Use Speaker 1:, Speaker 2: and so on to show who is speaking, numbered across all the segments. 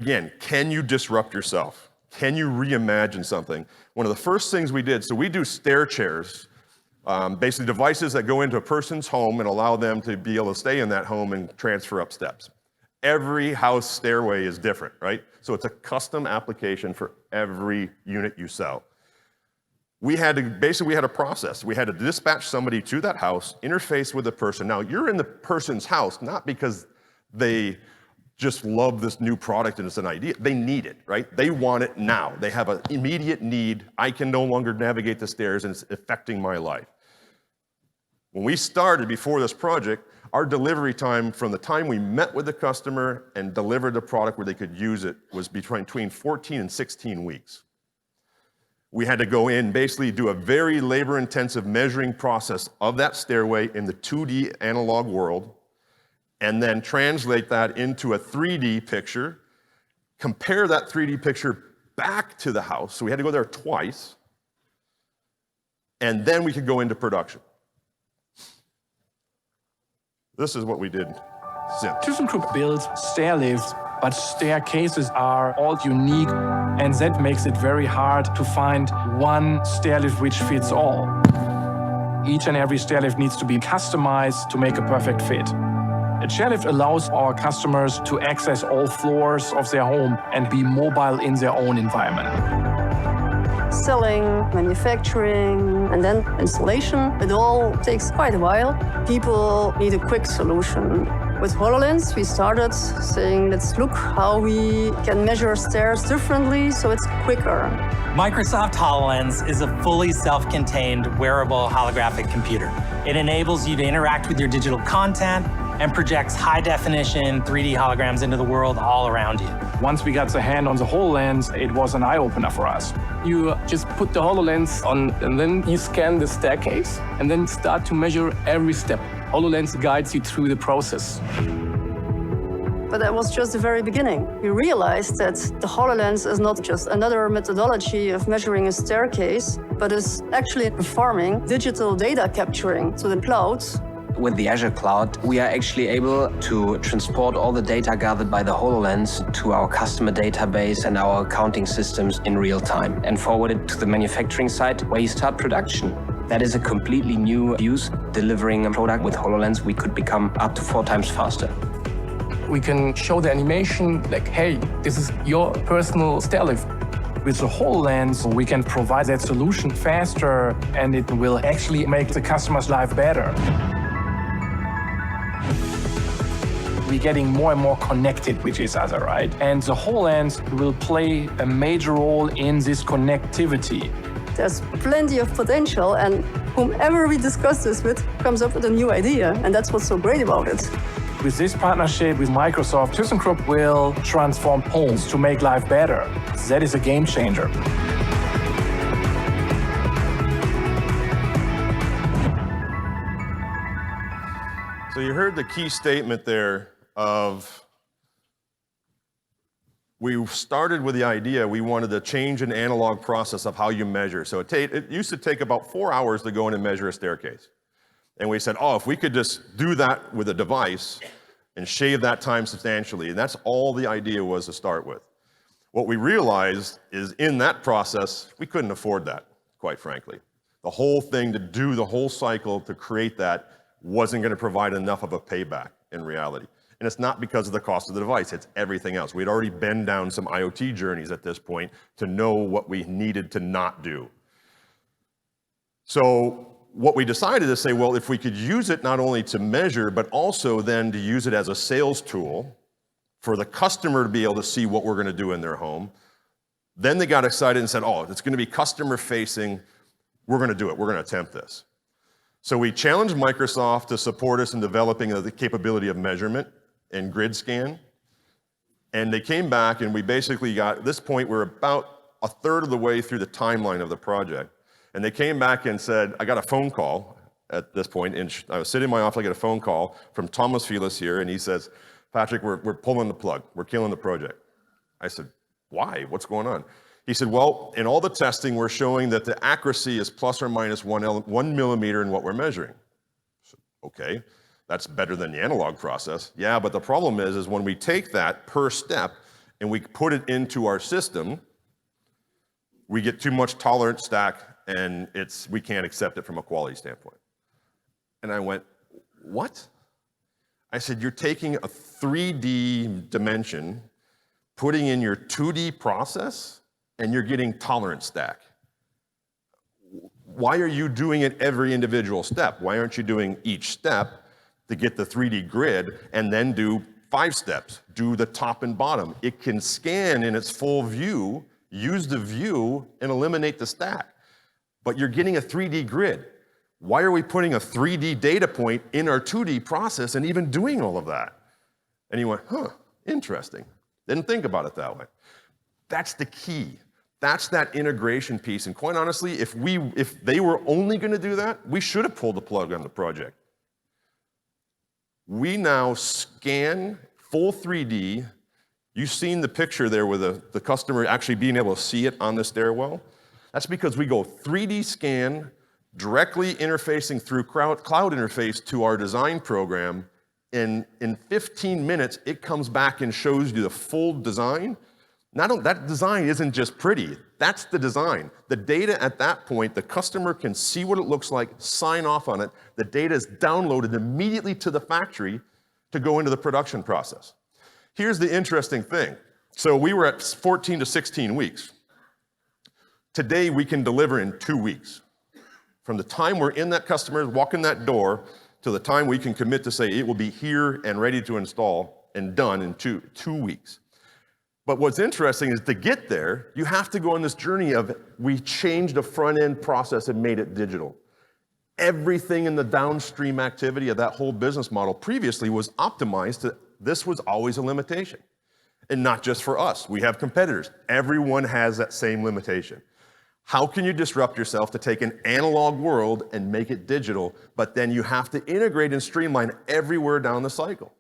Speaker 1: Again, can you disrupt yourself? Can you reimagine something? One of the first things we did, so we do stair chairs, basically devices that go into a person's home and allow them to be able to stay in that home and transfer up steps. Every house stairway is different, right? So it's a custom application for every unit you sell. We had a process. We had to dispatch somebody to that house, interface with the person. Now, you're in the person's house, not because they just love this new product and it's an idea. They need it, right? They want it now. They have an immediate need. I can no longer navigate the stairs and it's affecting my life. When we started before this project, our delivery time from the time we met with the customer and delivered the product where they could use it was between 14 and 16 weeks. We had to go in, basically do a very labor-intensive measuring process of that stairway in the 2D analog world, and then translate that into a 3D picture, compare that 3D picture back to the house, so we had to go there twice, and then we could go into production. This is what we did since.
Speaker 2: thyssenkrupp builds stair lifts, but staircases are all unique, and that makes it very hard to find one stair lift which fits all. Each and every stair lift needs to be customized to make a perfect fit. A chairlift allows our customers to access all floors of their home and be mobile in their own environment.
Speaker 3: Selling, manufacturing, and then installation, it all takes quite a while. People need a quick solution. With Hololens, we started saying, let's look how we can measure stairs differently so it's quicker.
Speaker 4: Microsoft Hololens is a fully self-contained wearable holographic computer. It enables you to interact with your digital content and projects high-definition 3D holograms into the world all around you.
Speaker 2: Once we got the hand on the HoloLens, it was an eye-opener for us. You just put the HoloLens on, and then you scan the staircase, and then start to measure every step. HoloLens guides you through the process.
Speaker 3: But that was just the very beginning. We realized that the HoloLens is not just another methodology of measuring a staircase, but is actually performing digital data capturing to the cloud.
Speaker 5: With the Azure cloud, we are actually able to transport all the data gathered by the HoloLens to our customer database and our accounting systems in real time and forward it to the manufacturing site where you start production. That is a completely new use. Delivering a product with HoloLens, we could become up to 4 times faster.
Speaker 2: We can show the animation like, hey, this is your personal stair lift. With the HoloLens, we can provide that solution faster, and it will actually make the customer's life better. We're getting more and more connected with each other, right? And the HoloLens will play a major role in this connectivity.
Speaker 3: There's plenty of potential, and whomever we discuss this with comes up with a new idea, and that's what's so great about it.
Speaker 2: With this partnership with Microsoft, thyssenkrupp will transform homes to make life better. That is a game changer.
Speaker 1: So you heard the key statement there of, we started with the idea we wanted to change an analog process of how you measure. So it used to take about 4 hours to go in and measure a staircase. And we said, oh, if we could just do that with a device and shave that time substantially, and that's all the idea was to start with. What we realized is in that process, we couldn't afford that, quite frankly. The whole thing, to do the whole cycle, to create that, wasn't going to provide enough of a payback in reality. And it's not because of the cost of the device, it's everything else. We'd already been down some IoT journeys at this point to know what we needed to not do. So what we decided to say, well, if we could use it not only to measure, but also then to use it as a sales tool for the customer to be able to see what we're going to do in their home, then they got excited and said, oh, it's going to be customer facing, we're going to do it, we're going to attempt this. So we challenged Microsoft to support us in developing the capability of measurement and grid scan. And they came back and we basically got, at this point, we're about a third of the way through the timeline of the project. And they came back and said, I got a phone call at this point, and I was sitting in my office, I get a phone call from Thomas Felix here, and he says, Patrick, we're pulling the plug, we're killing the project. I said, why, what's going on? He said, well, in all the testing, we're showing that the accuracy is plus or minus 1 millimeter in what we're measuring. So, okay, that's better than the analog process. Yeah, but the problem is when we take that per step and we put it into our system, we get too much tolerance stack, and we can't accept it from a quality standpoint. And I went, what? I said, you're taking a 3D dimension, putting in your 2D process, and you're getting tolerance stack. Why are you doing it every individual step? Why aren't you doing each step to get the 3D grid and then do 5 steps? Do the top and bottom. It can scan in its full view, use the view, and eliminate the stack. But you're getting a 3D grid. Why are we putting a 3D data point in our 2D process and even doing all of that? And he went, huh, interesting. Didn't think about it that way. That's the key. That's that integration piece. And quite honestly, if they were only going to do that, we should have pulled the plug on the project. We now scan full 3D. You've seen the picture there with the customer actually being able to see it on the stairwell. That's because we go 3D scan, directly interfacing through cloud interface to our design program. And in 15 minutes, it comes back and shows you the full design. That design isn't just pretty, that's the design. The data at that point, the customer can see what it looks like, sign off on it. The data is downloaded immediately to the factory to go into the production process. Here's the interesting thing. So we were at 14 to 16 weeks. Today, we can deliver in 2 weeks. From the time we're in that customer, walk in that door, to the time we can commit to say it will be here and ready to install and done in two weeks. But what's interesting is to get there, you have to go on this journey of we changed the front-end process and made it digital. Everything in the downstream activity of that whole business model previously was optimized to this was always a limitation. And not just for us. We have competitors. Everyone has that same limitation. How can you disrupt yourself to take an analog world and make it digital, but then you have to integrate and streamline everywhere down the cycle?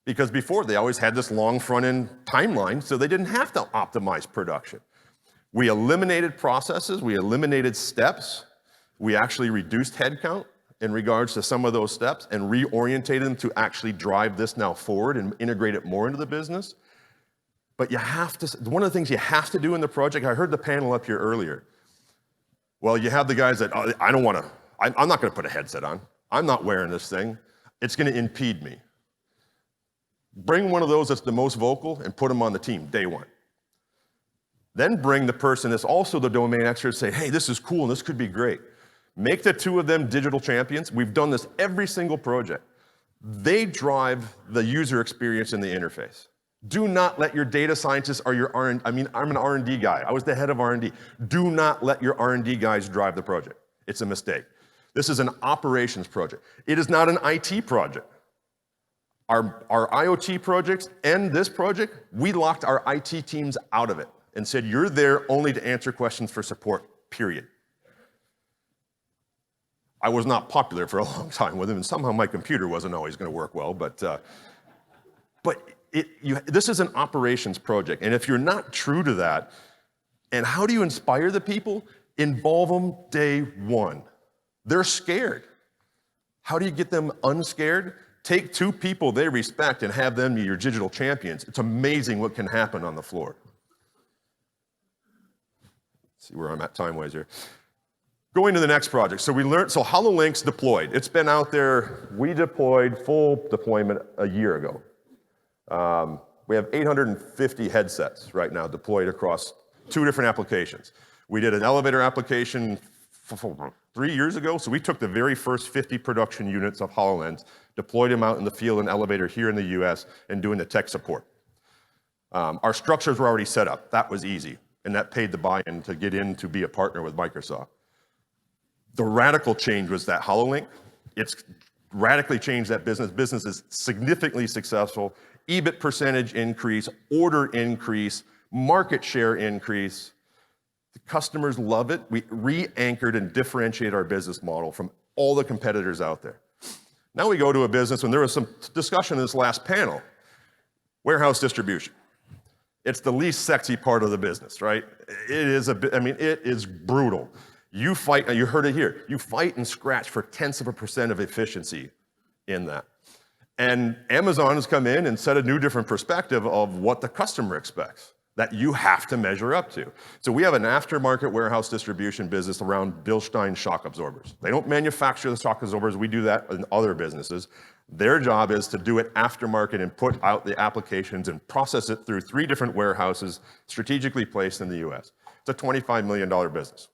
Speaker 1: Because before, they always had this long front-end timeline, so they didn't have to optimize production. We eliminated processes, we eliminated steps, we actually reduced headcount in regards to some of those steps and reorientated them to actually drive this now forward and integrate it more into the business. But you have to, one of the things you have to do in the project, I heard the panel up here earlier. Well, you have the guys that, oh, I'm not gonna put a headset on. I'm not wearing this thing. It's gonna impede me. Bring one of those that's the most vocal and put them on the team, day one. Then bring the person that's also the domain expert and say, hey, this is cool and this could be great. Make the two of them digital champions. We've done this every single project. They drive the user experience in the interface. Do not let your data scientists or your R&D, I'm an R&D guy. I was the head of R&D. Do not let your R&D guys drive the project. It's a mistake. This is an operations project. It is not an IT project. Our IoT projects and this project, we locked our IT teams out of it and said, you're there only to answer questions for support, period. I was not popular for a long time with them, and somehow my computer wasn't always going to work well, but this is an operations project, and if you're not true to that, and how do you inspire the people? Involve them day one. They're scared. How do you get them unscared? Take two people they respect and have them be your digital champions. It's amazing what can happen on the floor. Let's see where I'm at time-wise here. Going to the next project. So Hololens deployed. It's been out there. We deployed full deployment a year ago. We have 850 headsets right now deployed across 2 different applications. We did an elevator application 3 years ago, so we took the very first 50 production units of HoloLens, deployed them out in the field and elevator here in the US, and doing the tech support. Our structures were already set up. That was easy, and that paid the buy-in to get in to be a partner with Microsoft. The radical change was that HoloLens. It's radically changed that business. Business is significantly successful. EBIT percentage increase, order increase, market share increase. The customers love it. We re-anchored and differentiate our business model from all the competitors out there. Now we go to a business, and there was some discussion in this last panel, warehouse distribution. It's the least sexy part of the business, right? It is brutal. You fight, you heard it here, you fight and scratch for 0.1% of efficiency in that. And Amazon has come in and set a new different perspective of what the customer expects, that you have to measure up to. So we have an aftermarket warehouse distribution business around Bilstein shock absorbers. They don't manufacture the shock absorbers. We do that in other businesses. Their job is to do it aftermarket and put out the applications and process it through 3 different warehouses strategically placed in the US. It's a $25 million business.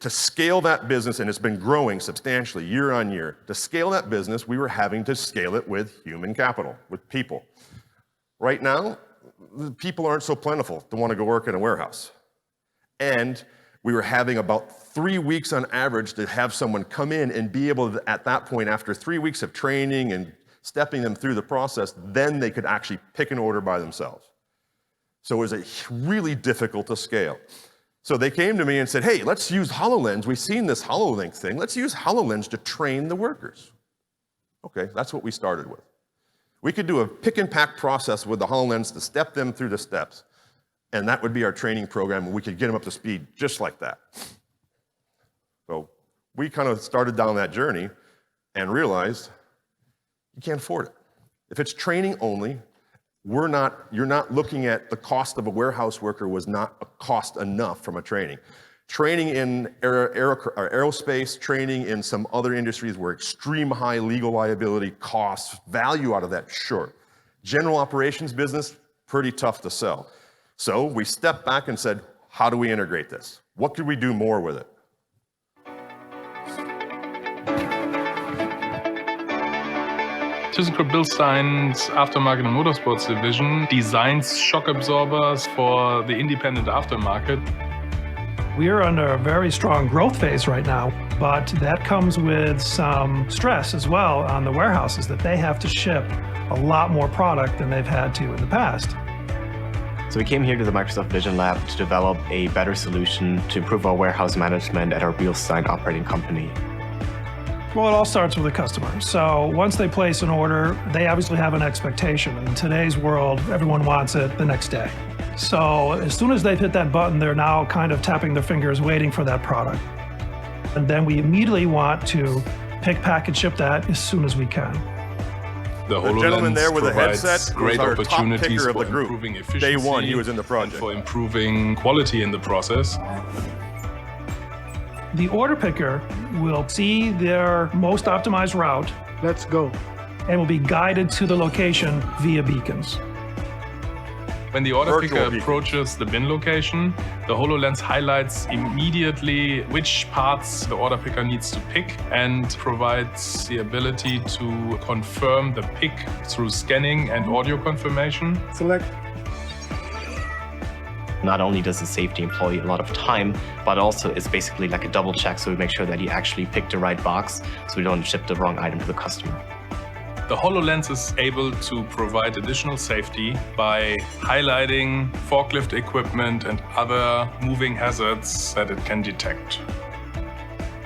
Speaker 1: To scale that business, and it's been growing substantially year on year, to scale that business, we were having to scale it with human capital, with people. Right now, the people aren't so plentiful to want to go work in a warehouse. And we were having about 3 weeks on average to have someone come in and be able to, at that point, after 3 weeks of training and stepping them through the process, then they could actually pick an order by themselves. So it was really difficult to scale. So they came to me and said, hey, let's use HoloLens. We've seen this HoloLens thing. Let's use HoloLens to train the workers. Okay, that's what we started with. We could do a pick and pack process with the HoloLens to step them through the steps. And that would be our training program, and we could get them up to speed just like that. So we kind of started down that journey and realized you can't afford it. If it's training only, you're not looking at the cost of a warehouse worker was not a cost enough from a training. Training in aerospace, training in some other industries where extreme high legal liability costs, value out of that, sure. General operations business, pretty tough to sell. So we stepped back and said, how do we integrate this? What could we do more with it?
Speaker 2: thyssenkrupp Bilstein's aftermarket and motorsports division designs shock absorbers for the independent aftermarket.
Speaker 6: We are under a very strong growth phase right now, but that comes with some stress as well on the warehouses that they have to ship a lot more product than they've had to in the past.
Speaker 5: So we came here to the Microsoft Vision Lab to develop a better solution to improve our warehouse management at our Bilstein operating company.
Speaker 6: Well, it all starts with the customer. So once they place an order, they obviously have an expectation. In today's world, everyone wants it the next day. So as soon as they've hit that button, they're now kind of tapping their fingers, waiting for that product. And then we immediately want to pick, pack, and ship that as soon as we can.
Speaker 2: The
Speaker 1: gentleman there with the
Speaker 2: provides
Speaker 1: headset
Speaker 2: great
Speaker 1: was our top
Speaker 2: opportunities
Speaker 1: picker of
Speaker 2: for
Speaker 1: the group.
Speaker 2: improving efficiency.
Speaker 1: Day one, he was in the project.
Speaker 2: And for improving quality in the process.
Speaker 6: The order picker will see their most optimized route.
Speaker 7: Let's go.
Speaker 6: And will be guided to the location via beacons.
Speaker 2: When the order
Speaker 1: Virtual
Speaker 2: picker
Speaker 1: beacons.
Speaker 2: approaches the bin location, the HoloLens highlights immediately which parts the order picker needs to pick and provides the ability to confirm the pick through scanning and audio confirmation.
Speaker 7: Select.
Speaker 5: Not only does it save the employee a lot of time, but also it's basically like a double check, so we make sure that he actually picked the right box, so we don't ship the wrong item to the customer.
Speaker 2: The HoloLens is able to provide additional safety by highlighting forklift equipment and other moving hazards that it can detect.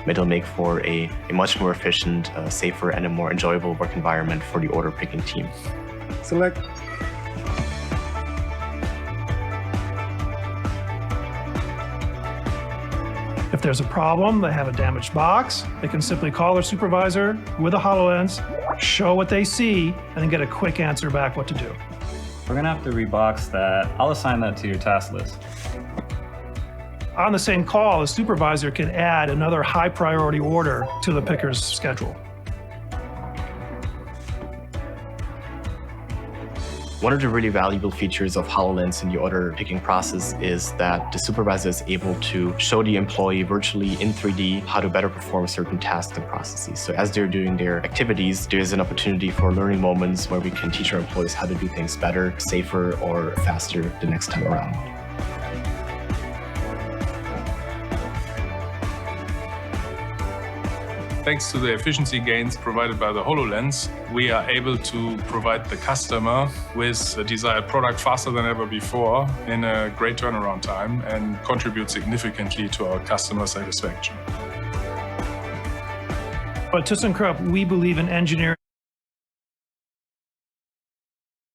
Speaker 5: It'll make for a much more efficient, safer, and a more enjoyable work environment for the order picking team.
Speaker 7: Select.
Speaker 6: If there's a problem, they have a damaged box, they can simply call their supervisor with a HoloLens, show what they see, and then get a quick answer back what to do.
Speaker 8: We're gonna have to rebox that. I'll assign that to your task list.
Speaker 6: On the same call, the supervisor can add another high priority order to the picker's schedule.
Speaker 5: One of the really valuable features of HoloLens in the order picking process is that the supervisor is able to show the employee virtually in 3D how to better perform certain tasks and processes. So as they're doing their activities, there's an opportunity for learning moments where we can teach our employees how to do things better, safer, or faster the next time around.
Speaker 2: Thanks to the efficiency gains provided by the HoloLens, we are able to provide the customer with a desired product faster than ever before in a great turnaround time and contribute significantly to our customer satisfaction.
Speaker 6: At thyssenkrupp, we believe in engineering